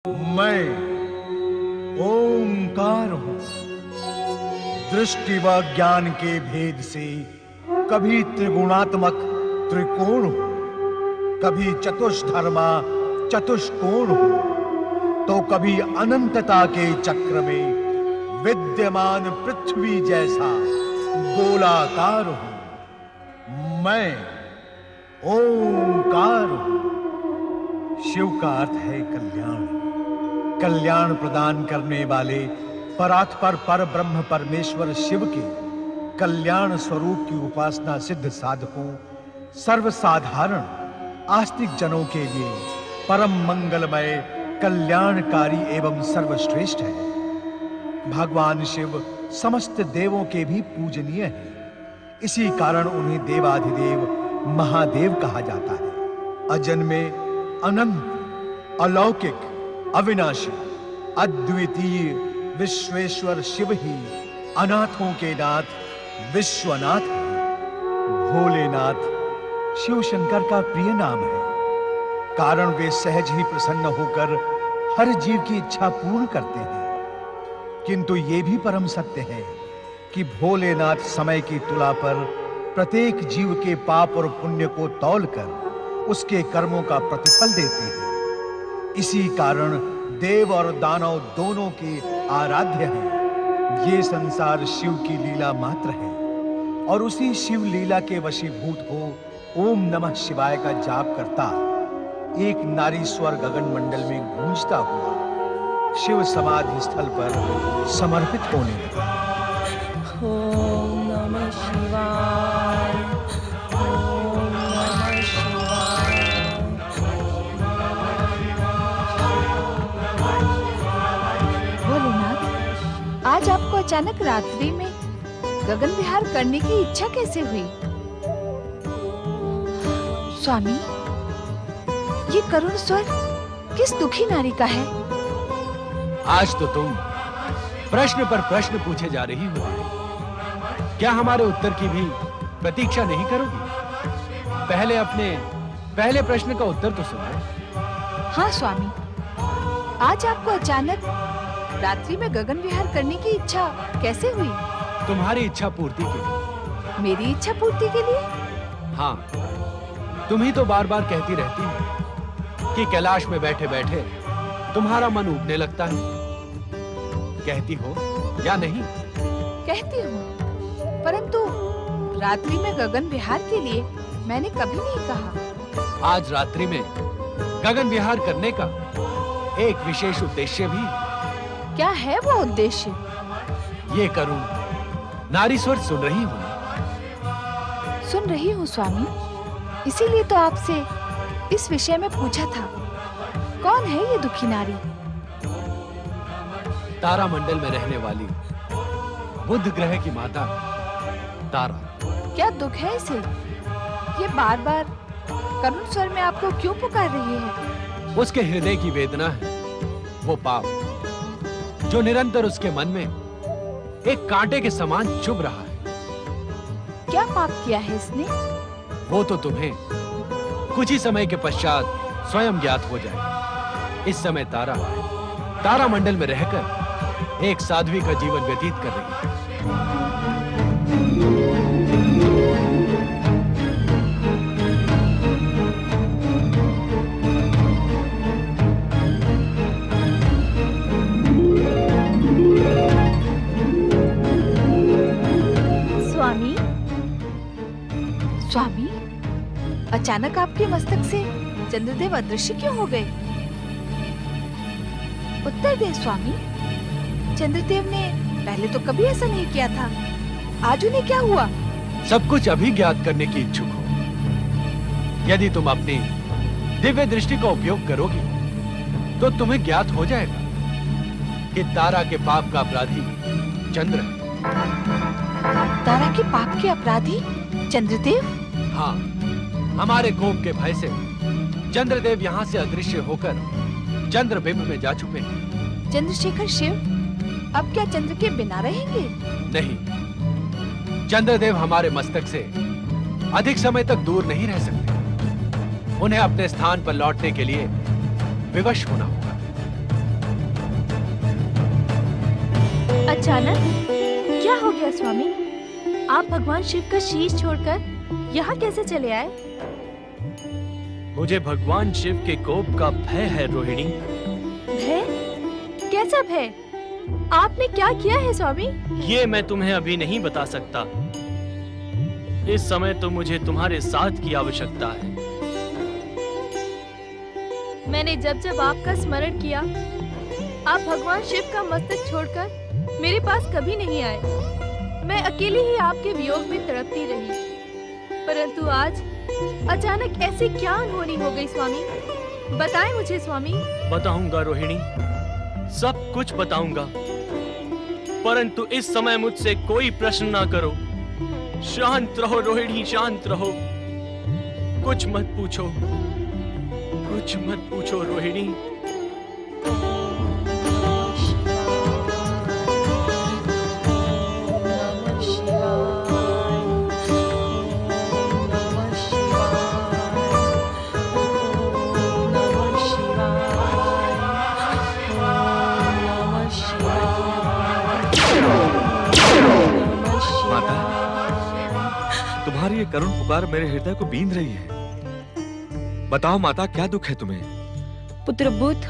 मैं ओंकार हूं। दृष्टि व ज्ञान के भेद से कभी त्रिगुणात्मक त्रिकोण हूं, कभी चतुष्धर्मा चतुष्कोण हूं, तो कभी अनंतता के चक्र में विद्यमान पृथ्वी जैसा गोलाकार हूं। मैं ओंकार हूं। शिव का अर्थ है कल्याण। कल्याण प्रदान करने वाले परात्पर पर ब्रह्म परमेश्वर शिव के कल्याण स्वरूप की उपासना सिद्ध साधकों, सर्वसाधारण आस्तिक जनों के लिए परम मंगलमय, कल्याणकारी एवं सर्वश्रेष्ठ है। भगवान शिव समस्त देवों के भी पूजनीय हैं। इसी कारण उन्हें देवाधिदेव महादेव कहा जाता है। अजन्मे, अनंत, अलौकिक, अविनाशी, अद्वितीय विश्वेश्वर शिव ही अनाथों के नाथ विश्वनाथ है। भोलेनाथ शिव शंकर का प्रिय नाम है, कारण वे सहज ही प्रसन्न होकर हर जीव की इच्छा पूर्ण करते हैं। किंतु ये भी परम सत्य है कि भोलेनाथ समय की तुला पर प्रत्येक जीव के पाप और पुण्य को तौलकर उसके कर्मों का प्रतिफल देते हैं। इसी कारण देव और दानव दोनों के आराध्य हैं। ये संसार शिव की लीला मात्र है और उसी शिव लीला के वशीभूत हो ओम नमः शिवाय का जाप करता एक नारी स्वर गगन मंडल में गूंजता हुआ शिव समाधि स्थल पर समर्पित होने लगा। ओम नमः शिवाय, ओम नमः शिवाय। भोलेनाथ, आज आपको अचानक रात्रि में गगन विहार करने की इच्छा कैसे हुई? स्वामी, ये करुण स्वर किस दुखी नारी का है? आज तो तुम प्रश्न पर प्रश्न पूछे जा रही हो। क्या हमारे उत्तर की भी प्रतीक्षा नहीं करोगी? पहले अपने पहले प्रश्न का उत्तर तो सुनो। हाँ स्वामी, आज आपको अचानक रात्रि में गगन विहार करने की इच्छा कैसे हुई? तुम्हारी इच्छा पूर्ति के लिए। मेरी इच्छा पूर्ति के लिए? हाँ, तुम ही तो बार बार कहती रहती हो कि कैलाश में बैठे बैठे तुम्हारा मन उबने लगता है। कहती हो या नहीं? कहती हूँ, परंतु रात्रि में गगन विहार के लिए मैंने कभी नहीं कहा। आज रात्रि में गगन विहार करने का एक विशेष उद्देश्य भी। क्या है वो उद्देश्य? ये करुण नारी स्वर सुन रही हो? सुन रही हूँ स्वामी, इसीलिए तो आपसे इस विषय में पूछा था। कौन है ये दुखी नारी? तारा मंडल में रहने वाली बुध ग्रह की माता तारा। क्या दुख है इसे? ये बार बार करुण स्वर में आपको क्यों पुकार रही है? उसके हृदय की वेदना है वो पाप जो निरंतर उसके मन में एक कांटे के समान चुभ रहा है। क्या पाप किया है इसने? वो तो तुम्हें कुछ ही समय के पश्चात स्वयं ज्ञात हो जाए। इस समय तारा मंडल में रहकर एक साध्वी का जीवन व्यतीत कर रही है। स्वामी, स्वामी, अचानक आपके मस्तक से चंद्रदेव अदृश्य क्यों हो गए? उत्तर दे स्वामी। चंद्रदेव ने पहले तो कभी ऐसा नहीं किया था, आज उन्हें क्या हुआ? सब कुछ अभी ज्ञात करने की इच्छुक हो। यदि तुम अपनी दिव्य दृष्टि का उपयोग करोगी तो तुम्हें ज्ञात हो जाएगा कि तारा के पाप का अपराधी चंद्र है। तारा के पाप के अपराधी चंद्रदेव? हाँ, हमारे कोप के भय से चंद्रदेव यहाँ से अदृश्य होकर चंद्रबिंब में जा चुके हैं। चंद्रशेखर शिव अब क्या चंद्र के बिना रहेंगे? नहीं, चंद्रदेव हमारे मस्तक से अधिक समय तक दूर नहीं रह सकते। उन्हें अपने स्थान पर लौटने के लिए विवश होना होगा। अचानक क्या हो गया स्वामी? आप भगवान शिव का शीश छोड़कर यहाँ कैसे चले आए? मुझे भगवान शिव के कोप का भय है रोहिणी। भय? कैसा भय? आपने क्या किया है स्वामी? ये मैं तुम्हें अभी नहीं बता सकता। इस समय तो मुझे तुम्हारे साथ की आवश्यकता है। मैंने जब जब आपका स्मरण किया, आप भगवान शिव का मस्तक छोड़कर मेरे पास कभी नहीं आए। मैं अकेली ही आपके वियोग में तड़पती रही। परंतु आज अचानक ऐसी क्या अनहोनी हो गई स्वामी? बताएं मुझे स्वामी। बताऊंगा रोहिणी, सब कुछ बताऊंगा। परंतु इस समय मुझसे कोई प्रश्न ना करो। शांत रहो रोहिणी, शांत रहो। कुछ मत पूछो, कुछ मत पूछो रोहिणी। माता, तुम्हारी ये करुण पुकार मेरे हृदय को बींध रही है। बताओ माता, क्या दुख है तुम्हें? पुत्रबुद्ध,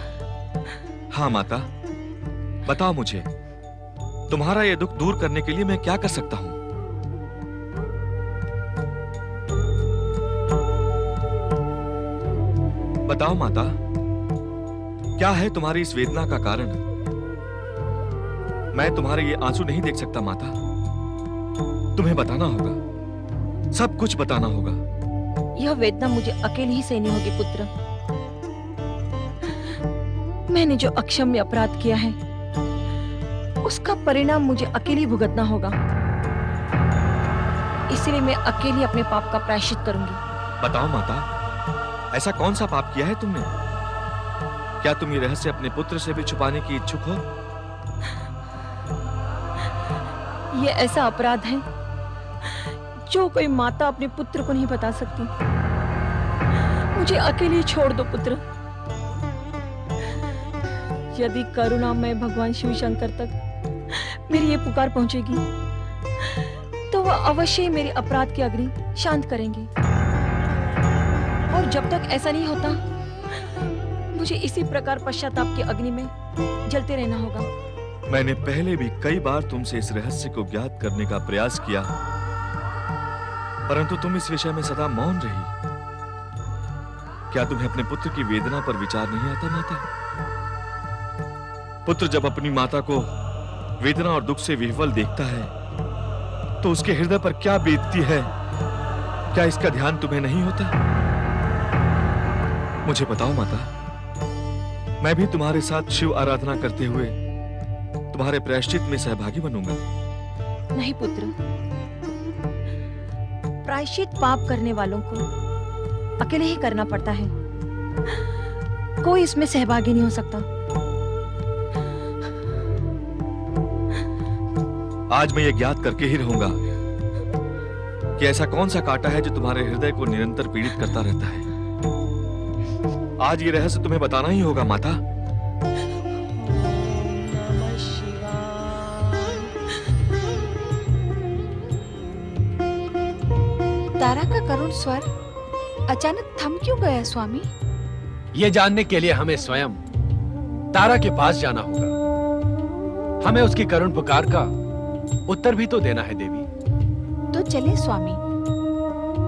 हाँ माता, बताओ मुझे, तुम्हारा ये दुख दूर करने के लिए मैं क्या कर सकता हूँ? बताओ माता, क्या है तुम्हारी इस वेदना का कारण? मैं तुम्हारे ये आंसू नहीं देख सकता माता। तुम्हें बताना होगा, सब कुछ बताना होगा। यह वेदना मुझे अकेली ही सहनी होगी पुत्र। मैंने जो अक्षम्य अपराध किया है, उसका परिणाम मुझे अकेली भुगतना होगा। इसलिए मैं अकेली अपने पाप का प्रायश्चित करूंगी। बताओ माता, ऐसा कौन सा पाप किया है तुमने? क्या तुम ये रहस्य अपने पुत्र से भी छुपाने की इच्छुक हो? ये ऐसा अपराध है जो कोई माता अपने पुत्र को नहीं बता सकती। मुझे अकेले छोड़ दो पुत्र। यदि करुणा में भगवान शिव शंकर तक मेरी ये पुकार पहुंचेगी, तो वह अवश्य ही मेरे अपराध की अग्नि शांत करेंगे। और जब तक ऐसा नहीं होता, मुझे इसी प्रकार पश्चाताप की अग्नि में जलते रहना होगा। मैंने पहले भी कई बार तुमसे इस रहस्य को ज्ञात करने का प्रयास किया, परंतु तुम इस विषय में सदा मौन रही। क्या तुम्हें अपने पुत्र की वेदना पर विचार नहीं आता माता? पुत्र जब अपनी माता को वेदना और दुख से विह्वल देखता है, तो उसके हृदय पर क्या बीतती है, क्या इसका ध्यान तुम्हें नहीं होता? मुझे बताओ माता, मैं भी तुम्हारे साथ शिव आराधना करते हुए तुम्हारे प्रायश्चित में सहभागी बनूंगा। नहीं पुत्र, प्रायश्चित पाप करने वालों को अकेले ही करना पड़ता है। कोई इसमें सहभागी नहीं हो सकता। आज मैं ये ज्ञात करके ही रहूंगा कि ऐसा कौन सा कांटा है जो तुम्हारे हृदय को निरंतर पीड़ित करता रहता है। आज ये रहस्य तुम्हें बताना ही होगा माता। तारा का करुण स्वर अचानक थम क्यों गया स्वामी? ये जानने के लिए हमें स्वयं तारा के पास जाना होगा। हमें उसकी करुण पुकार का उत्तर भी तो देना है देवी। तो चले स्वामी,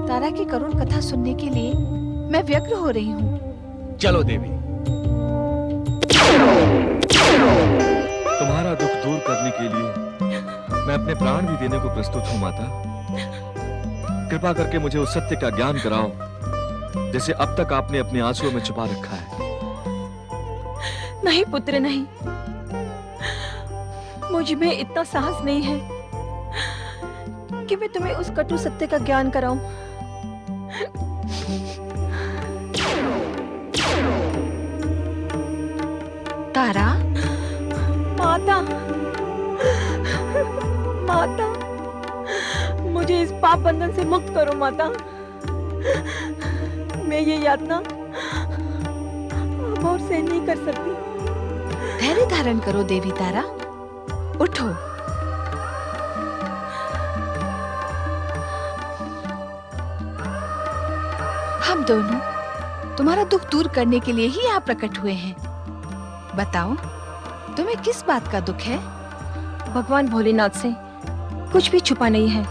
तारा की करुण कथा सुनने के लिए मैं व्यग्र हो रही हूँ। चलो देवी। तुम्हारा दुख दूर करने के लिए मैं अपने प्राण भी देने को प्रस्तुत हूँ माता। कृपा करके मुझे उस सत्य का ज्ञान कराओ जिसे अब तक आपने अपने आंसुओं में छुपा रखा है। नहीं पुत्र नहीं, मुझ में इतना साहस नहीं है कि मैं तुम्हें उस कटु सत्य का ज्ञान कराऊं। तारा, माता, माता, मुझे इस पाप बंधन से मुक्त करो माता। मैं ये यातना अब और सहन नहीं कर सकती। धैर्य धारण करो देवी तारा। उठो, हम दोनों तुम्हारा दुख दूर करने के लिए ही यहाँ प्रकट हुए हैं। बताओ, तुम्हें किस बात का दुख है? भगवान भोलेनाथ से कुछ भी छुपा नहीं है।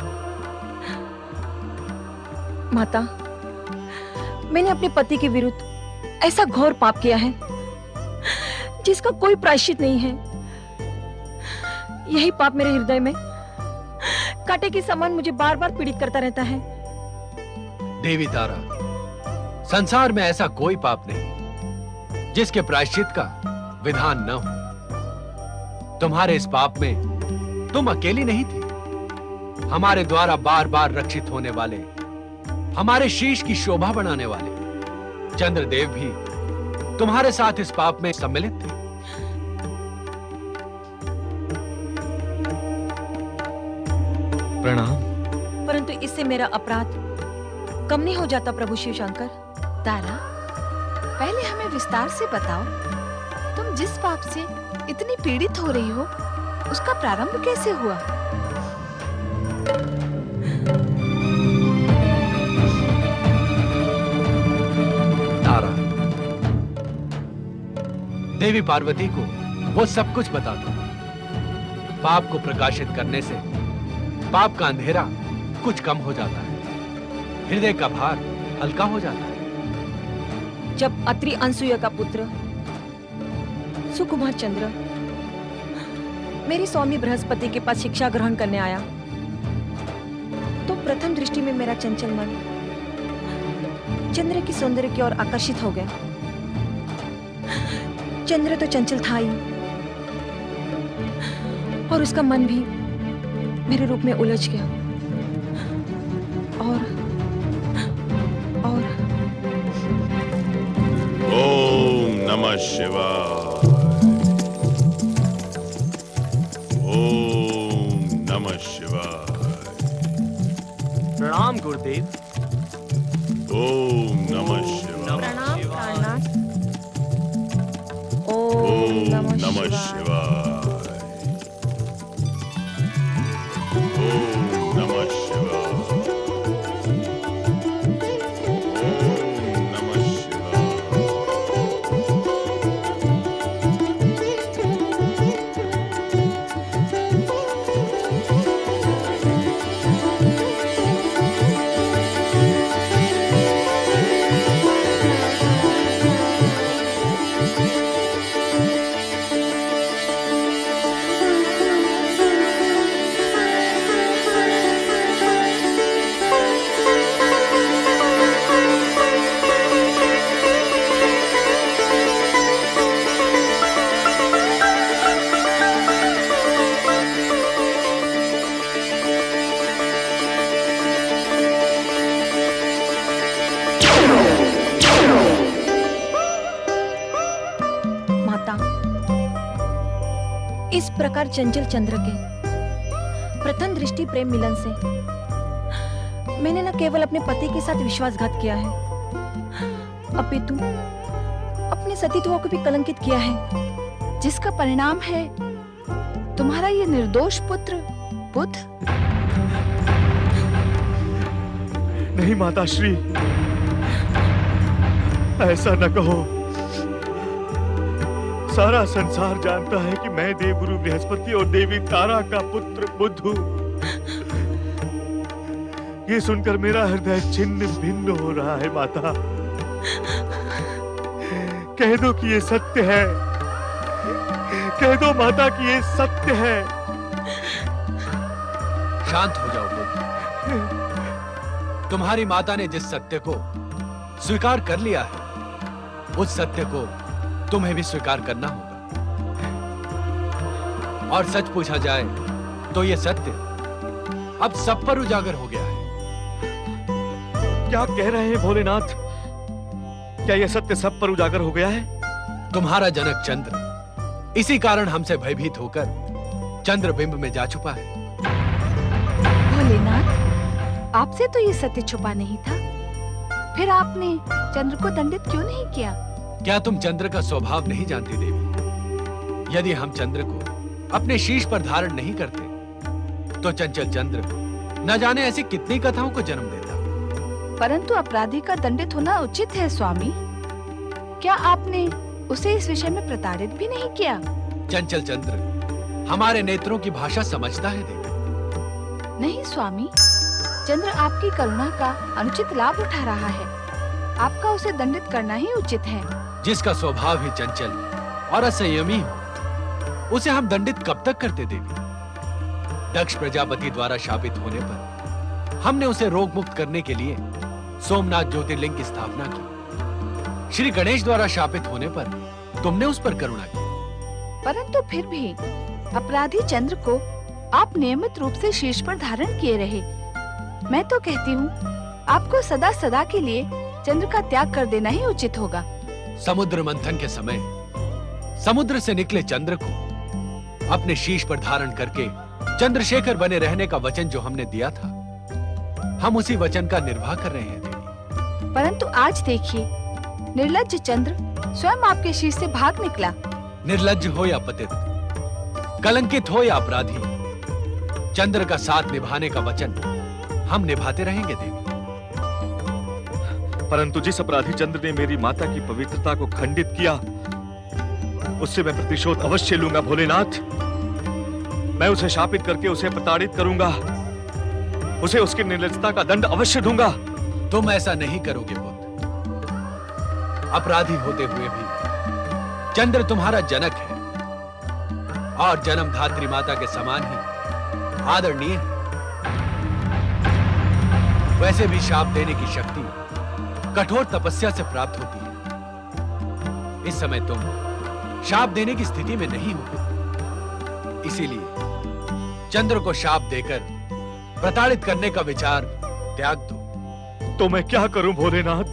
माता, मैंने अपने पति के विरुद्ध ऐसा घोर पाप किया है जिसका कोई प्रायश्चित नहीं है। यही पाप मेरे हृदय में कांटे के समान मुझे बार बार पीड़ित करता रहता है। देवी तारा, संसार में ऐसा कोई पाप नहीं जिसके प्रायश्चित का विधान न हो। तुम्हारे इस पाप में तुम अकेली नहीं थी। हमारे द्वारा बार बार रक्षित होने वाले, हमारे शीश की शोभा बढ़ाने वाले चंद्रदेव भी तुम्हारे साथ इस पाप में सम्मिलित थे। प्रणाम। परंतु इससे मेरा अपराध कम नहीं हो जाता प्रभु शिव शंकर। तारा, पहले हमें विस्तार से बताओ, तुम जिस पाप से इतनी पीड़ित हो रही हो उसका प्रारंभ कैसे हुआ? तारा, देवी पार्वती को वो सब कुछ बता दो। पाप को प्रकाशित करने से पाप का अंधेरा कुछ कम हो जाता है, हृदय का भार हल्का हो जाता है। जब अत्रि अनसुया का पुत्र सुकुमार चंद्र मेरे स्वामी बृहस्पति के पास शिक्षा ग्रहण करने आया तो प्रथम दृष्टि में मेरा चंचल मन चंद्र की सौंदर्य की ओर आकर्षित हो गया। चंद्र तो चंचल था ही और उसका मन भी मेरे रूप में उलझ गया और ओम नमः शिवाय। ओम नमः शिवाय। प्रणाम गुरुदेव। ओम नमः शिवाय। प्रणाम प्राणनाथ। ओम ओम नमः नमः शिवाय। शिवाय। ओम नमः शिवाय। ओम नमः शिवाय। माता, इस प्रकार चंचल चंद्र के प्रथम दृष्टि प्रेम मिलन से मैंने न केवल अपने पति के साथ विश्वासघात किया है अपितु अपने सतीत्व को भी कलंकित किया है, जिसका परिणाम है तुम्हारा ये निर्दोष पुत्र बुध। नहीं माता श्री, ऐसा न कहो। सारा संसार जानता है कि मैं देवगुरु बृहस्पति और देवी तारा का पुत्र बुध हूं। ये सुनकर मेरा हृदय छिन्न भिन्न हो रहा है माता। कह दो कि ये सत्य है। कह दो माता कि ये सत्य है। शांत हो जाओ बुध। तुम्हारी माता ने जिस सत्य को स्वीकार कर लिया है, उस सत्य को तुम्हें भी स्वीकार करना होगा। और सच पूछा जाए तो यह सत्य अब सब पर उजागर हो गया है। क्या कह रहे हैं भोलेनाथ? क्या यह सत्य सब पर उजागर हो गया है? तुम्हारा जनक चंद्र इसी कारण हमसे भयभीत होकर चंद्रबिंब में जा छुपा है। भोलेनाथ, आपसे तो ये सत्य छुपा नहीं था, फिर आपने चंद्र को दंडित क्यों नहीं किया? क्या तुम चंद्र का स्वभाव नहीं जानती देवी? यदि हम चंद्र को अपने शीश पर धारण नहीं करते तो चंचल चंद्र न जाने ऐसी कितनी कथाओं को जन्म देता। परंतु अपराधी का दंडित होना उचित है स्वामी। क्या आपने उसे इस विषय में प्रताड़ित भी नहीं किया? चंचल चंद्र हमारे नेत्रों की भाषा समझता है देवी। नहीं स्वामी, चंद्र आपकी करुणा का अनुचित लाभ उठा रहा है। आपका उसे दंडित करना ही उचित है। जिसका स्वभाव ही चंचल और असंयमी हो, उसे हम दंडित कब तक करते देवी? दक्ष प्रजापति द्वारा शापित होने पर हमने उसे रोग मुक्त करने के लिए सोमनाथ ज्योतिर्लिंग की स्थापना की। श्री गणेश द्वारा शापित होने पर तुमने उस पर करुणा की। परंतु फिर भी अपराधी चंद्र को आप नियमित रूप से शीर्ष पर धारण किए रहे। मैं तो कहती हूँ आपको सदा सदा के लिए चंद्र का त्याग कर देना ही उचित होगा। समुद्र मंथन के समय समुद्र से निकले चंद्र को अपने शीश पर धारण करके चंद्रशेखर बने रहने का वचन जो हमने दिया था, हम उसी वचन का निर्वाह कर रहे हैं देवी। परंतु आज देखिए, निर्लज्ज चंद्र स्वयं आपके शीश से भाग निकला। निर्लज्ज हो या पतित, कलंकित हो या अपराधी, चंद्र का साथ निभाने का वचन हम निभाते रहेंगे देवी। परंतु जिस अपराधी चंद्र ने मेरी माता की पवित्रता को खंडित किया, उससे मैं प्रतिशोध अवश्य लूंगा भोलेनाथ। मैं उसे शापित करके उसे प्रताड़ित करूंगा। उसे उसकी निर्लज्जता का दंड अवश्य दूंगा। तुम ऐसा नहीं करोगे पुत्र। अपराधी होते हुए भी चंद्र तुम्हारा जनक है और जन्मधात्री माता के समान ही आदरणीय है। वैसे भी शाप देने की शक्ति कठोर तपस्या से प्राप्त होती है। इस समय तुम शाप देने की स्थिति में नहीं हो, इसीलिए चंद्र को शाप देकर प्रताड़ित करने का विचार त्याग दो। तो मैं क्या करूं भोलेनाथ?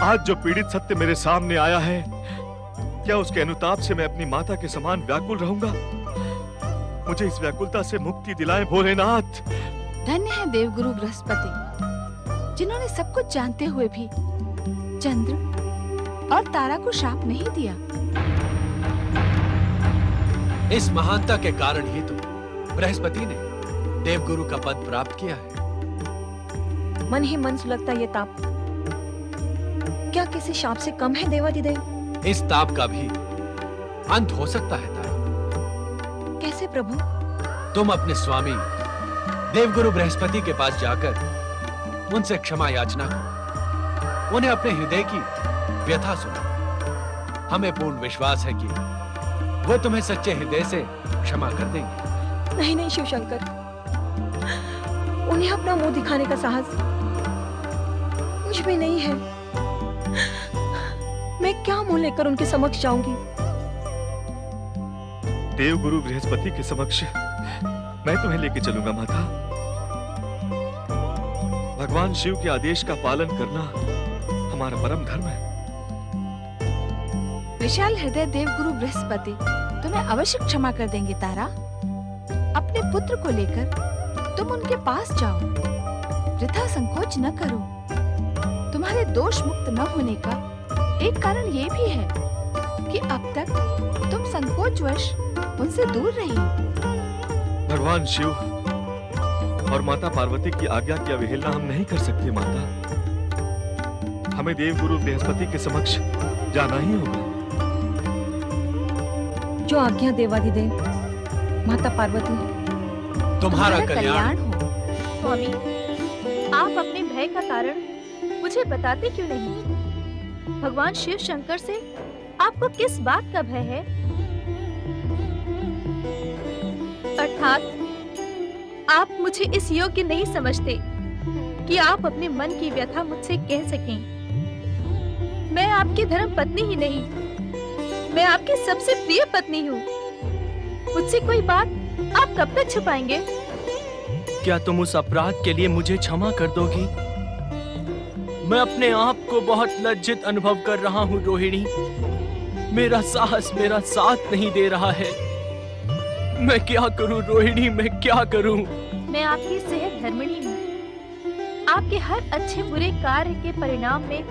आज जो पीड़ित सत्य मेरे सामने आया है, क्या उसके अनुताप से मैं अपनी माता के समान व्याकुल रहूंगा? मुझे इस व्याकुलता से मुक्ति दिलाए भोलेनाथ। धन्य है देवगुरु बृहस्पति, जिन्होंने सब कुछ जानते हुए भी चंद्र और तारा को शाप नहीं दिया। इस महानता के कारण ही तो बृहस्पति ने देवगुरु का पद प्राप्त किया है। मन ही मन सुलगता ये ताप क्या किसी शाप से कम है देवाधिदेव? इस ताप का भी अंत हो सकता है तारा। कैसे प्रभु? तुम अपने स्वामी देवगुरु बृहस्पति के पास जाकर उनसे क्षमा याचना करो। उन्हें अपने हृदय की व्यथा सुनो। हमें पूर्ण विश्वास है कि वो तुम्हें सच्चे हृदय से क्षमा कर देंगे। नहीं नहीं शिवशंकर, उन्हें अपना मुंह दिखाने का साहस मुझ में नहीं है। मैं क्या मुंह लेकर उनके समक्ष जाऊंगी? देवगुरु बृहस्पति के समक्ष मैं तुम्हें लेके चलूंगा माता। भगवान शिव के आदेश का पालन करना हमारा परम धर्म है। विशाल हृदय देवगुरु बृहस्पति तुम्हें अवश्य क्षमा कर देंगे तारा। अपने पुत्र को लेकर तुम उनके पास जाओ। वृथा संकोच न करो। तुम्हारे दोष मुक्त न होने का एक कारण ये भी है कि अब तक तुम संकोचवश उनसे दूर रही। भगवान शिव और माता पार्वती की आज्ञा की अवहेलना हम नहीं कर सकते माता। हमें देवगुरु बृहस्पति के समक्ष जाना ही होगा। जो आज्ञा देवाधिदेव माता पार्वती। तुम्हारा कल्याण हो। स्वामी, आप अपने भय का कारण मुझे बताते क्यों नहीं? भगवान शिव शंकर से आपको किस बात का भय है? अर्थात आप मुझे इस योग्य नहीं समझते कि आप अपने मन की व्यथा मुझसे कह सकें। मैं आपकी धर्म पत्नी ही नहीं, मैं आपकी सबसे प्रिय पत्नी हूँ। मुझसे कोई बात आप कब तक छुपाएंगे? क्या तुम उस अपराध के लिए मुझे क्षमा कर दोगी? मैं अपने आप को बहुत लज्जित अनुभव कर रहा हूँ रोहिणी। मेरा साहस मेरा साथ नहीं दे रहा है। मैं क्या करूँ रोहिणी, मैं क्या करूँ? मैं आपकी सेहत धर्मिणी हूँ। आपके हर अच्छे बुरे कार्य के परिणाम में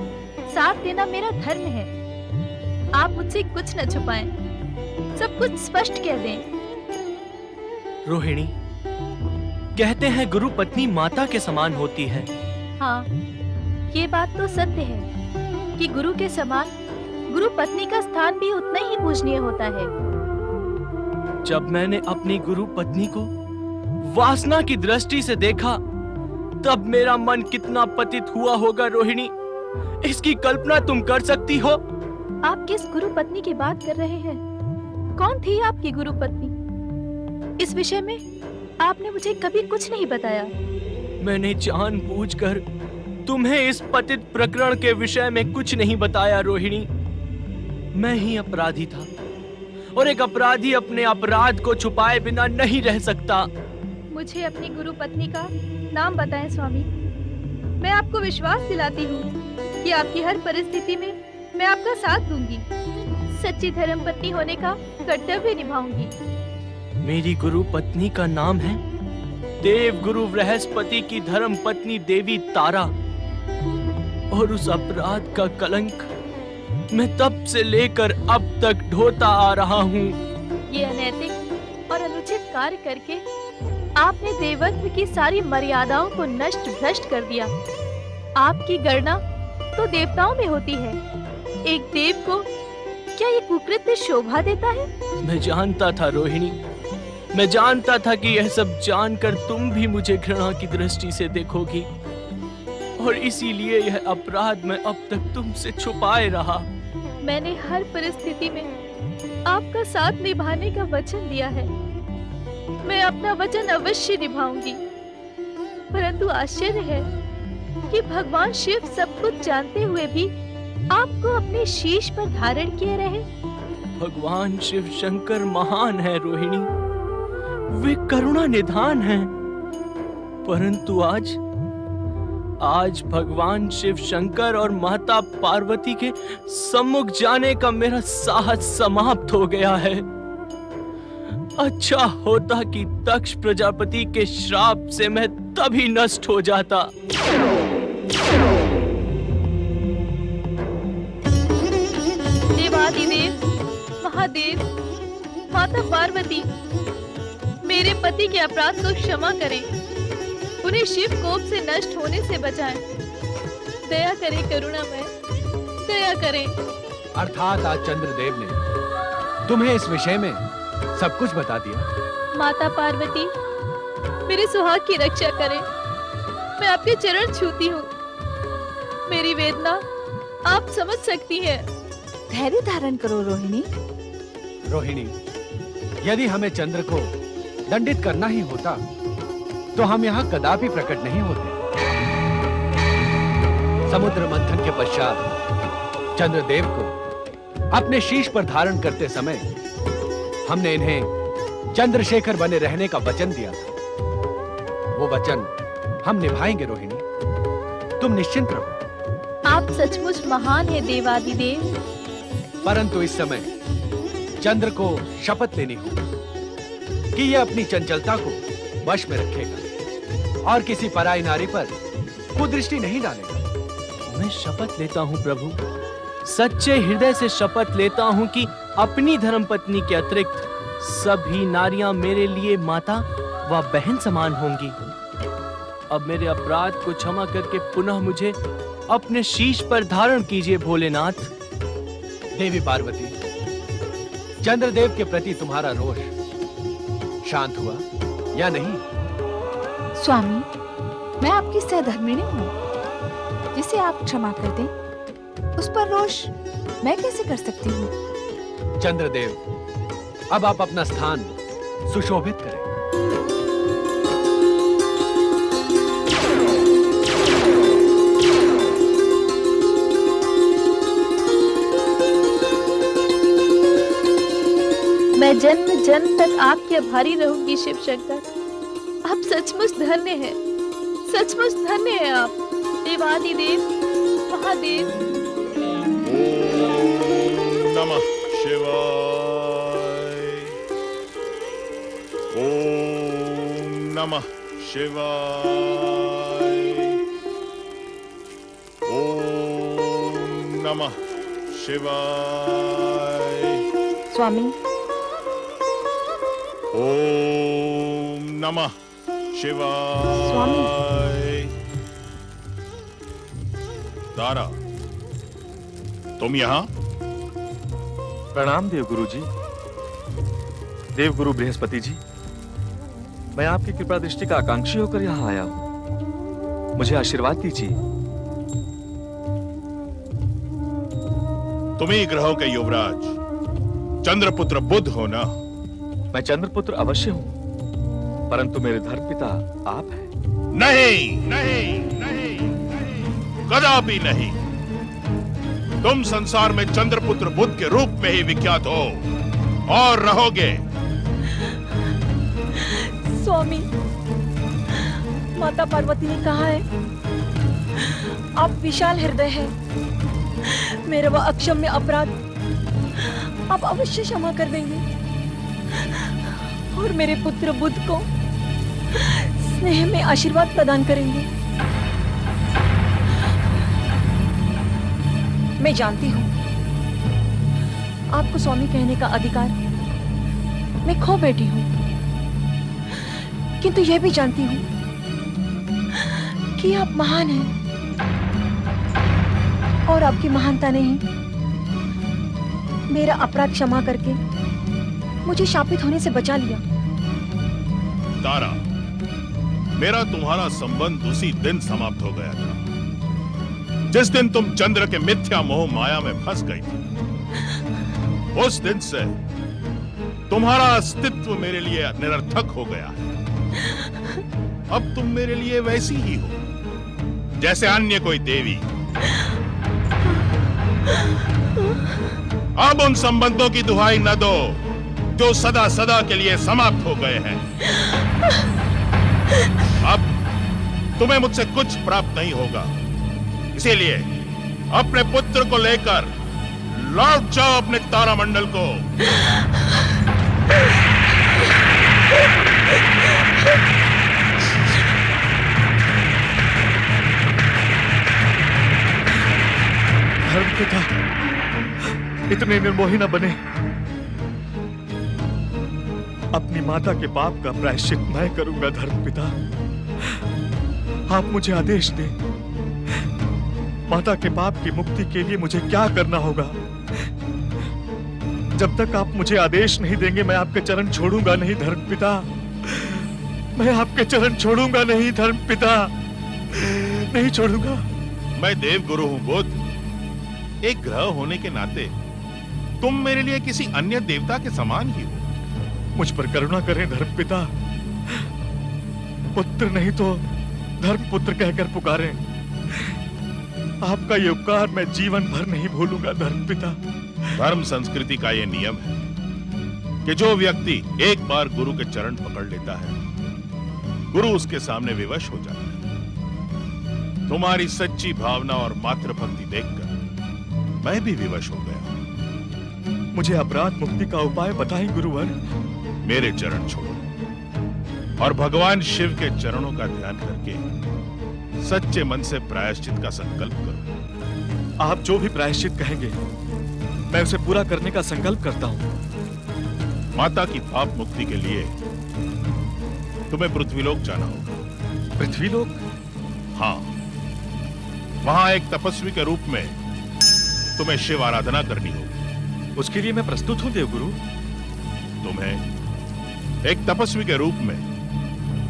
साथ देना मेरा धर्म है। आप मुझसे कुछ न छुपाएं, सब कुछ स्पष्ट कह दें। रोहिणी, कहते हैं गुरु पत्नी माता के समान होती है, हाँ, ये बात तो सत्य है कि गुरु के समान गुरु पत्नी का स्थान भी उतना ही पूजनीय होता है। जब मैंने अपनी गुरु पत्नी को वासना की दृष्टि से देखा, तब मेरा मन कितना पतित हुआ होगा रोहिणी, इसकी कल्पना तुम कर सकती हो? आप किस गुरु पत्नी की बात कर रहे हैं? कौन थी आपकी गुरु पत्नी? इस विषय में आपने मुझे कभी कुछ नहीं बताया। मैंने जानबूझकर तुम्हें इस पतित प्रकरण के विषय में कुछ नहीं बताया रोहिणी। मैं ही अपराधी था, और एक अपराधी अपने अपराध को छुपाए बिना नहीं रह सकता। मुझे अपनी गुरु पत्नी का नाम बताएं स्वामी। मैं आपको विश्वास दिलाती हूँ कि आपकी हर परिस्थिति में मैं आपका साथ दूंगी। सच्ची धर्म पत्नी होने का कर्तव्य निभाऊंगी। मेरी गुरु पत्नी का नाम है देव गुरु बृहस्पति की धर्म पत्नी देवी तारा, और उस अपराध का कलंक मैं तब से लेकर अब तक ढोता आ रहा हूँ। ये अनैतिक और अनुचित कार्य करके आपने देवत्व की सारी मर्यादाओं को नष्ट भ्रष्ट कर दिया। आपकी गणना तो देवताओं में होती है। एक देव को क्या ये कुकृत्य शोभा देता है? मैं जानता था रोहिणी, मैं जानता था कि यह सब जानकर तुम भी मुझे घृणा की दृष्टि से देखोगी, और इसीलिए यह अपराध मैं अब तक तुमसे छुपाए रहा। मैंने हर परिस्थिति में आपका साथ निभाने का वचन दिया है। मैं अपना वचन अवश्य निभाऊंगी। परंतु आश्चर्य है कि भगवान शिव सब कुछ जानते हुए भी आपको अपने शीश पर धारण किए रहे। भगवान शिव शंकर महान है रोहिणी, वे करुणा निधान हैं। परंतु आज भगवान शिव शंकर और माता पार्वती के सम्मुख जाने का मेरा साहस समाप्त हो गया है। अच्छा होता कि दक्ष प्रजापति के श्राप से मैं तभी नष्ट हो जाता। देवादिदेव, महादेव, माता पार्वती, मेरे पति के अपराध को क्षमा करें। उन्हें शिव कोप से नष्ट होने से बचाएं। दया करें करुणामय, दया करें। अर्थात आज चंद्रदेव ने तुम्हें इस विषय में सब कुछ बता दिया। माता पार्वती, मेरे सुहाग की रक्षा करें। मैं आपके चरण छूती हूँ। मेरी वेदना आप समझ सकती हैं। धैर्य धारण करो रोहिणी। रोहिणी, यदि हमें चंद्र को दंडित करना ही होता तो हम यहाँ कदापि प्रकट नहीं होते। समुद्र मंथन के पश्चात चंद्रदेव को अपने शीश पर धारण करते समय हमने इन्हें चंद्रशेखर बने रहने का वचन दिया था। वो वचन हम निभाएंगे रोहिणी, तुम निश्चिंत रहो। आप सचमुच महान है देवादिदेव। परंतु इस समय चंद्र को शपथ लेनी होगी कि यह अपनी चंचलता को वश में रखेगा और किसी पराई नारी पर कुदृष्टि नहीं डालेगा। मैं शपथ लेता हूँ प्रभु, सच्चे हृदय से शपथ लेता हूँ कि अपनी धर्मपत्नी के अतिरिक्त सभी नारियां मेरे लिए माता व बहन समान होंगी। अब मेरे अपराध को क्षमा करके पुनः मुझे अपने शीश पर धारण कीजिए भोलेनाथ। देवी पार्वती, चंद्रदेव के प्रति तुम्हारा रोष शांत हुआ या नहीं? स्वामी, मैं आपकी सहधर्मिणी हूँ। जिसे आप क्षमा कर दें, उस पर रोष मैं कैसे कर सकती हूँ? चंद्रदेव, अब आप अपना स्थान सुशोभित करें। मैं जन्म जन्म तक आपके आभारी रहूंगी शिव शंकर। आप सचमुच धन्य हैं, सचमुच धन्य हैं आप देवादिदेव, महादेव। ओम नमः शिवाय। ओम नमः शिवाय। ओम नमः शिवाय। स्वामी, ओम नमः शिवाय। तारा, तुम यहाँ? प्रणाम देवगुरु जी। देवगुरु बृहस्पति जी, मैं आपकी कृपा दृष्टि का आकांक्षी होकर यहाँ आया हूँ। मुझे आशीर्वाद दीजिए। तुम्ही ग्रहों के युवराज चंद्रपुत्र बुध हो ना? मैं चंद्रपुत्र अवश्य हूँ, परंतु मेरे धर्मपिता आप हैं। नहीं, नहीं, नहीं, नहीं, कदापि नहीं। तुम संसार में चंद्रपुत्र बुध के रूप में ही विख्यात हो और रहोगे। स्वामी, माता पार्वती ने कहा है आप विशाल हृदय है, मेरा वह अक्षम्य अपराध आप अवश्य क्षमा कर देंगे और मेरे पुत्र बुध को स्नेह में आशीर्वाद प्रदान करेंगे। मैं जानती हूँ आपको स्वामी कहने का अधिकार मैं खो बैठी हूँ, किंतु यह भी जानती हूँ कि आप महान हैं और आपकी महानता ने ही मेरा अपराध क्षमा करके मुझे शापित होने से बचा लिया। तारा, मेरा तुम्हारा संबंध उसी दिन समाप्त हो गया था जिस दिन तुम चंद्र के मिथ्या मोह माया में फंस गई थी। उस दिन से तुम्हारा अस्तित्व मेरे लिए निरर्थक हो गया है। अब तुम मेरे लिए वैसी ही हो जैसे अन्य कोई देवी। अब उन संबंधों की दुहाई न दो जो सदा सदा के लिए समाप्त हो गए हैं। अब तुम्हें मुझसे कुछ प्राप्त नहीं होगा, इसीलिए अपने पुत्र को लेकर लौट जाओ अपने तारामंडल को। धर्मपिता, इतने निर्मोही न बने। अपनी माता के पाप का प्रायश्चित मैं करूंगा। धर्मपिता, आप मुझे आदेश दें। माता के पाप की मुक्ति के लिए मुझे क्या करना होगा? जब तक आप मुझे आदेश नहीं देंगे मैं आपके चरण छोड़ूंगा नहीं। धर्मपिता, मैं आपके चरण छोड़ूंगा नहीं। धर्मपिता, नहीं छोड़ूंगा। मैं देवगुरु हूं बुध। एक ग्रह होने के नाते तुम मेरे लिए किसी अन्य देवता के समान ही हो। मुझ पर करुणा करें धर्मपिता। पुत्र नहीं तो धर्मपुत्र कहकर पुकारें। आपका ये उपकार मैं जीवन भर नहीं भूलूंगा। धर्मपिता, धर्म संस्कृति का ये नियम है कि जो व्यक्ति एक बार गुरु के चरण पकड़ लेता है, गुरु उसके सामने विवश हो जाता है। तुम्हारी सच्ची भावना और मातृभक्ति देखकर मैं भी विवश हो गया। मुझे अपराध मुक्ति का उपाय बताएं गुरुवर। मेरे चरण छोड़ो और भगवान शिव के चरणों का ध्यान करके सच्चे मन से प्रायश्चित का संकल्प करो। आप जो भी प्रायश्चित कहेंगे मैं उसे पूरा करने का संकल्प करता हूं। माता की पाप मुक्ति के लिए तुम्हें पृथ्वीलोक जाना होगा। पृथ्वीलोक? हाँ, वहां एक तपस्वी के रूप में तुम्हें शिव आराधना करनी होगी। उसके लिए मैं प्रस्तुत हूं देवगुरु। तुम्हें एक तपस्वी के रूप में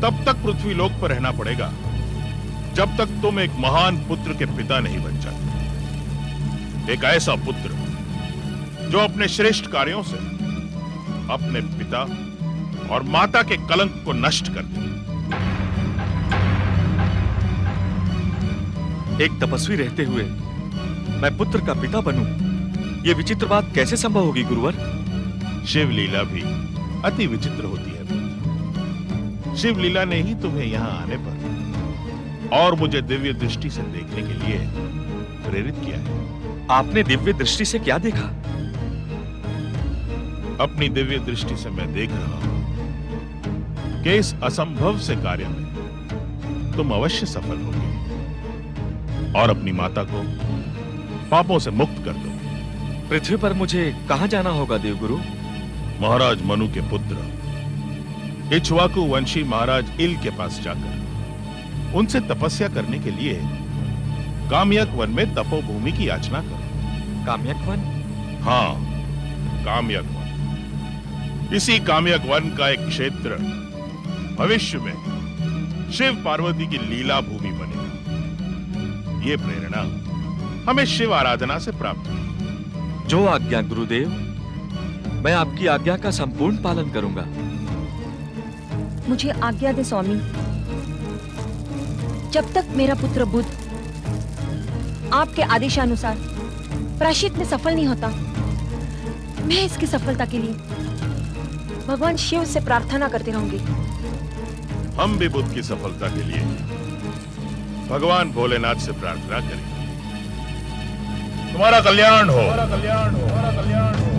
तब तक पृथ्वीलोक पर रहना पड़ेगा जब तक तुम एक महान पुत्र के पिता नहीं बन जाते। एक ऐसा पुत्र जो अपने श्रेष्ठ कार्यों से अपने पिता और माता के कलंक को नष्ट कर दे। एक तपस्वी रहते हुए मैं पुत्र का पिता बनूं, यह विचित्र बात कैसे संभव होगी गुरुवर? शिव लीला भी अति विचित्र होती है पुत्र। शिव लीला ने ही तुम्हें यहां आने पर और मुझे दिव्य दृष्टि से देखने के लिए प्रेरित किया है। आपने दिव्य दृष्टि से क्या देखा? अपनी दिव्य दृष्टि से मैं देख रहा हूं कि इस असंभव से कार्य में तुम अवश्य सफल होगे और अपनी माता को पापों से मुक्त कर दो। पृथ्वी पर मुझे कहां जाना होगा देवगुरु? महाराज मनु के पुत्र इक्ष्वाकु वंशी महाराज इल के पास जाकर उनसे तपस्या करने के लिए काम्यक वन में तपोभूमि की याचना करो। काम्यक वन? हाँ, काम्यक वन। इसी काम्यक वन का एक क्षेत्र भविष्य में शिव पार्वती की लीला भूमि बनेगा। ये प्रेरणा हमें शिव आराधना से प्राप्त हुई। जो आज्ञा गुरुदेव, मैं आपकी आज्ञा का संपूर्ण पालन करूंगा। मुझे आज्ञा दे स्वामी। जब तक मेरा पुत्र बुद्ध आपके आदेशानुसार प्रायश्चित में सफल नहीं होता, मैं इसकी सफलता के लिए भगवान शिव से प्रार्थना करती रहूंगी। हम भी बुद्ध की सफलता के लिए भगवान भोलेनाथ से प्रार्थना करेंगे। तुम्हारा कल्याण हो।